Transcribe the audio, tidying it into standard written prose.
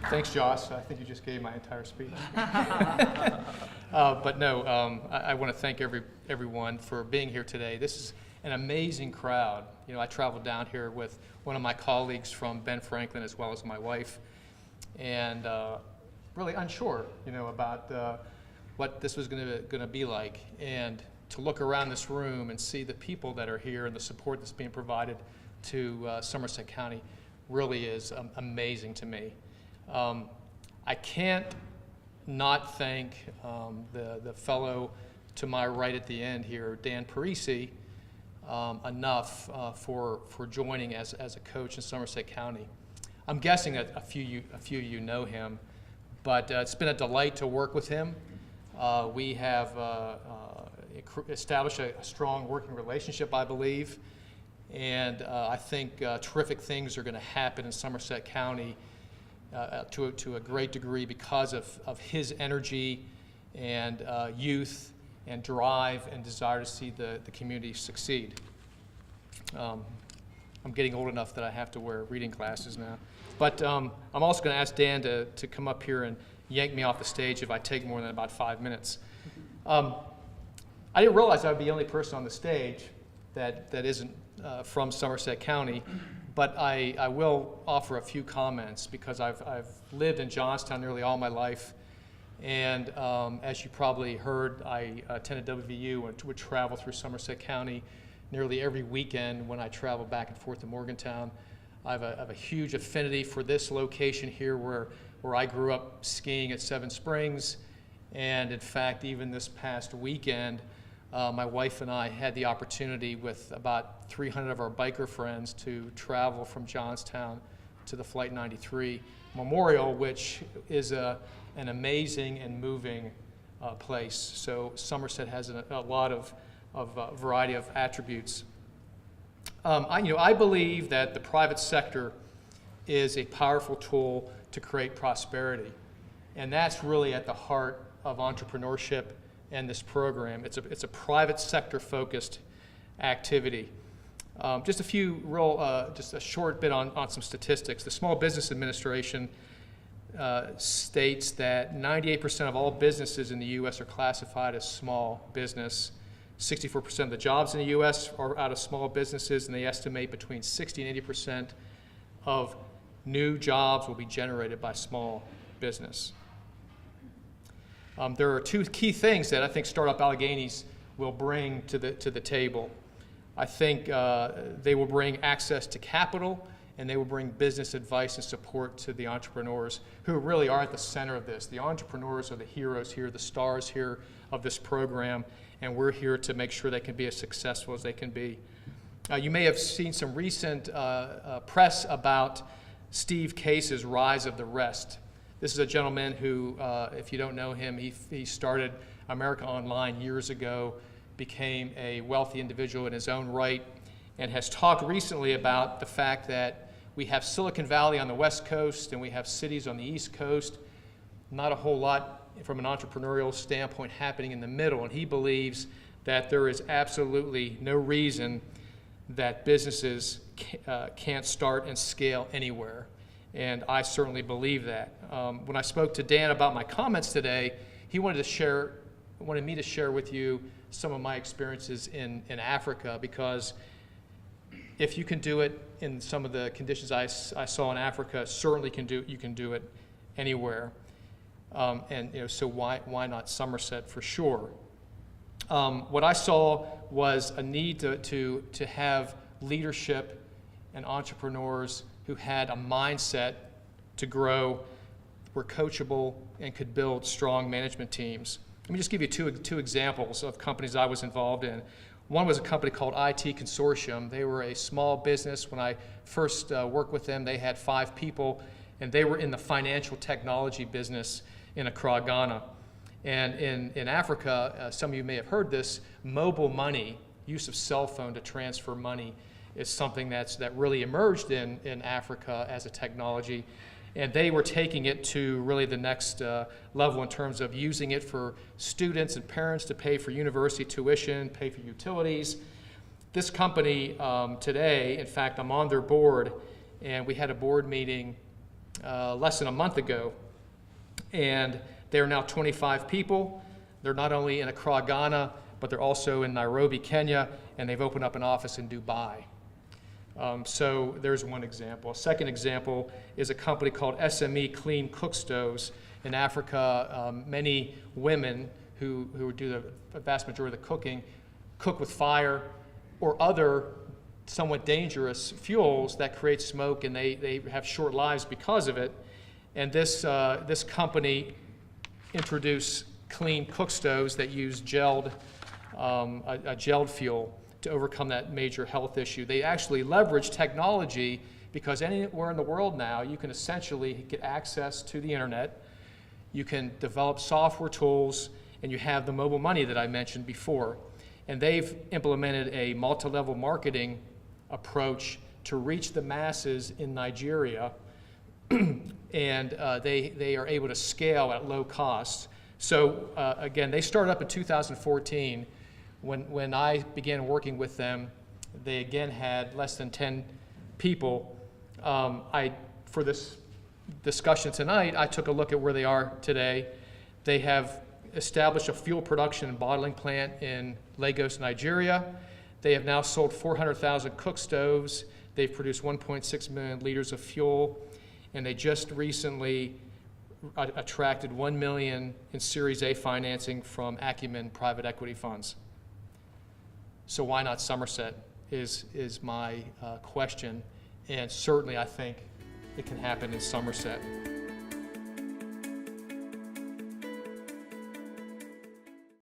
Thanks, Josh. I think you just gave my entire speech. But no, I want to thank everyone for being here today. This is an amazing crowd. You know, I traveled down here with one of my colleagues from Ben Franklin as well as my wife, and really unsure, you know, about what this was going to be like. And to look around this room and see the people that are here and the support that's being provided to Somerset County really is amazing to me. I can't not thank the fellow to my right at the end here, Dan Parisi, enough for joining as a coach in Somerset County. I'm guessing that a few of you know him, but it's been a delight to work with him. We have established a strong working relationship, I believe, and I think terrific things are going to happen in Somerset County to a great degree because of his energy and youth and drive and desire to see the community succeed. I'm getting old enough that I have to wear reading glasses now. But I'm also going to ask Dan to come up here and yank me off the stage if I take more than about 5 minutes. I didn't realize I would be the only person on the stage that isn't from Somerset County, but I will offer a few comments because I've lived in Johnstown nearly all my life, and as you probably heard, I attended WVU and would travel through Somerset County nearly every weekend when I travel back and forth to Morgantown. I have a huge affinity for this location here where I grew up skiing at Seven Springs, and in fact, even this past weekend, my wife and I had the opportunity with about 300 of our biker friends to travel from Johnstown to the Flight 93 Memorial, which is an amazing and moving place. So Somerset has a lot of variety of attributes. I believe that the private sector is a powerful tool to create prosperity, and that's really at the heart of entrepreneurship and this program. It's a private sector focused activity. Just a short bit on some statistics. The Small Business Administration states that 98% of all businesses in the U.S. are classified as small business. 64% of the jobs in the U.S. are out of small businesses, and they estimate between 60 and 80% of new jobs will be generated by small business. There are two key things that I think Startup Alleghenies will bring to the table. I think they will bring access to capital, and they will bring business advice and support to the entrepreneurs who really are at the center of this. The entrepreneurs are the heroes here, the stars here of this program, and we're here to make sure they can be as successful as they can be. You may have seen some recent press about Steve Case's Rise of the Rest. This is a gentleman who, if you don't know him, he started America Online years ago, became a wealthy individual in his own right, and has talked recently about the fact that we have Silicon Valley on the West Coast and we have cities on the East Coast. Not a whole lot from an entrepreneurial standpoint happening in the middle, and he believes that there is absolutely no reason that businesses can't start and scale anywhere. And I certainly believe that. When I spoke to Dan about my comments today, he wanted me to share with you some of my experiences in Africa, because if you can do it in some of the conditions I saw in Africa, certainly you can do it anywhere. So why not Somerset for sure? What I saw was a need to have leadership and entrepreneurs who had a mindset to grow, were coachable, and could build strong management teams. Let me just give you two examples of companies I was involved in. One was a company called IT Consortium. They were a small business. When I first worked with them, they had 5 people, and they were in the financial technology business in Accra, Ghana. And in Africa, some of you may have heard this, mobile money, use of cell phone to transfer money, is something that really emerged in Africa as a technology. And they were taking it to really the next level in terms of using it for students and parents to pay for university tuition, pay for utilities. This company today, in fact, I'm on their board, and we had a board meeting less than a month ago. And they are now 25 people. They're not only in Accra, Ghana, but they're also in Nairobi, Kenya, and they've opened up an office in Dubai. So there's one example. A second example is a company called SME Clean Cook Stoves. In Africa, many women who do the vast majority of the cooking cook with fire or other somewhat dangerous fuels that create smoke, and they have short lives because of it. And this company introduced clean cook stoves that use gelled, a gelled fuel to overcome that major health issue. They actually leverage technology because anywhere in the world now you can essentially get access to the internet, you can develop software tools, and you have the mobile money that I mentioned before. And they've implemented a multi-level marketing approach to reach the masses in Nigeria, and they are able to scale at low cost. So again, they started up in 2014. When I began working with them, they again had less than 10 people. For this discussion tonight, I took a look at where they are today. They have established a fuel production and bottling plant in Lagos, Nigeria. They have now sold 400,000 cook stoves. They've produced 1.6 million liters of fuel, and they just recently attracted $1 million in Series A financing from Acumen private equity funds. So why not Somerset is my question, and certainly I think it can happen in Somerset.